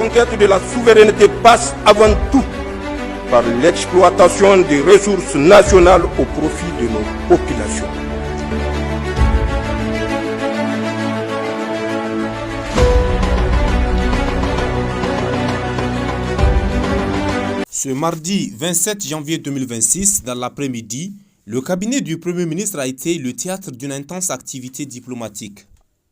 conquête de la souveraineté passe avant tout par l'exploitation des ressources nationales au profit de nos populations. Ce mardi 27 janvier 2026, dans l'après-midi, le cabinet du Premier ministre a été le théâtre d'une intense activité diplomatique.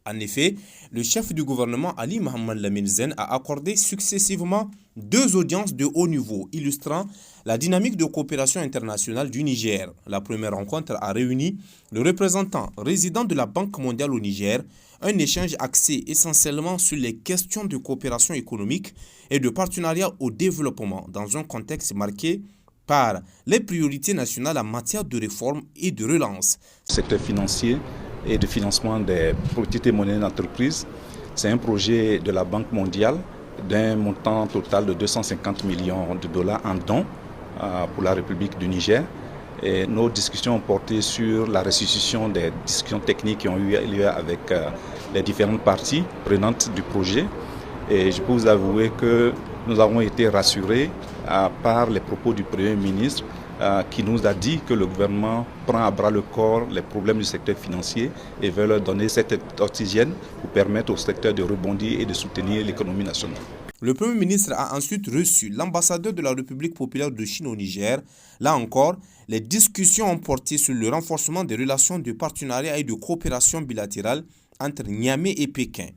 En effet, le chef du gouvernement Ali Mohamed Lamine Zen a accordé successivement 2 audiences de haut niveau illustrant la dynamique de coopération internationale du Niger. La première rencontre a réuni le représentant résident de la Banque mondiale au Niger, un échange axé essentiellement sur les questions de coopération économique et de partenariat au développement dans un contexte marqué par les priorités nationales en matière de réforme et de relance. Le secteur financier et de financement des politiques et monnaies d'entreprise, c'est un projet de la Banque mondiale d'un montant total de 250 millions de dollars en dons pour la République du Niger. Et nos discussions ont porté sur la restitution des discussions techniques qui ont eu lieu avec les différentes parties prenantes du projet. Et je peux vous avouer que nous avons été rassurés par les propos du Premier ministre qui nous a dit que le gouvernement prend à bras le corps les problèmes du secteur financier et veut leur donner cette oxygène pour permettre au secteur de rebondir et de soutenir l'économie nationale. Le Premier ministre a ensuite reçu l'ambassadeur de la République populaire de Chine au Niger. Là encore, les discussions ont porté sur le renforcement des relations de partenariat et de coopération bilatérale entre Niamey et Pékin.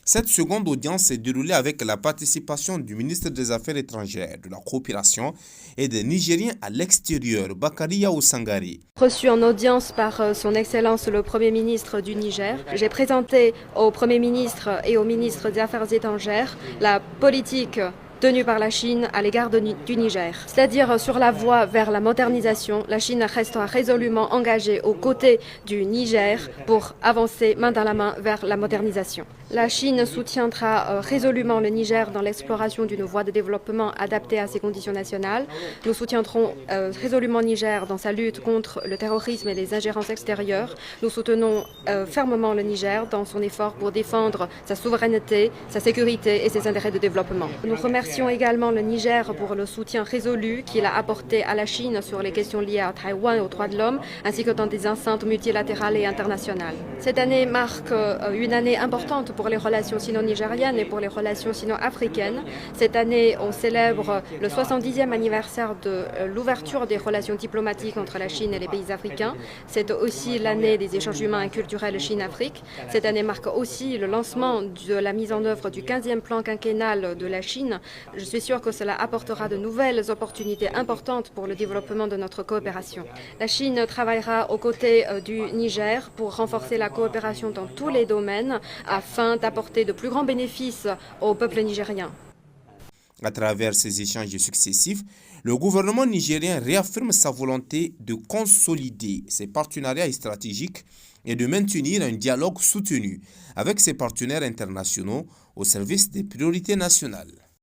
Cette seconde audience s'est déroulée avec la participation du ministre des Affaires étrangères, de la coopération et des Nigériens à l'extérieur, Bakary Yao Sangare. Reçu en audience par son Excellence le Premier ministre du Niger, j'ai présenté au Premier ministre et au ministre des Affaires étrangères la politique tenue par la Chine à l'égard du Niger. C'est-à-dire sur la voie vers la modernisation, la Chine restera résolument engagée aux côtés du Niger pour avancer main dans la main vers la modernisation. La Chine soutiendra résolument le Niger dans l'exploration d'une voie de développement adaptée à ses conditions nationales. Nous soutiendrons résolument le Niger dans sa lutte contre le terrorisme et les ingérences extérieures. Nous soutenons fermement le Niger dans son effort pour défendre sa souveraineté, sa sécurité et ses intérêts de développement. Nous remercions également le Niger pour le soutien résolu qu'il a apporté à la Chine sur les questions liées à Taïwan et aux droits de l'homme, ainsi que dans des enceintes multilatérales et internationales. Cette année marque une année importante pour les relations sino-nigériennes et pour les relations sino-africaines. Cette année, on célèbre le 70e anniversaire de l'ouverture des relations diplomatiques entre la Chine et les pays africains. C'est aussi l'année des échanges humains et culturels Chine-Afrique. Cette année marque aussi le lancement de la mise en œuvre du 15e plan quinquennal de la Chine. Je suis sûre que cela apportera de nouvelles opportunités importantes pour le développement de notre coopération. La Chine travaillera aux côtés du Niger pour renforcer la coopération dans tous les domaines afin d'apporter de plus grands bénéfices au peuple nigérien. À travers ces échanges successifs, le gouvernement nigérien réaffirme sa volonté de consolider ses partenariats stratégiques et de maintenir un dialogue soutenu avec ses partenaires internationaux au service des priorités nationales.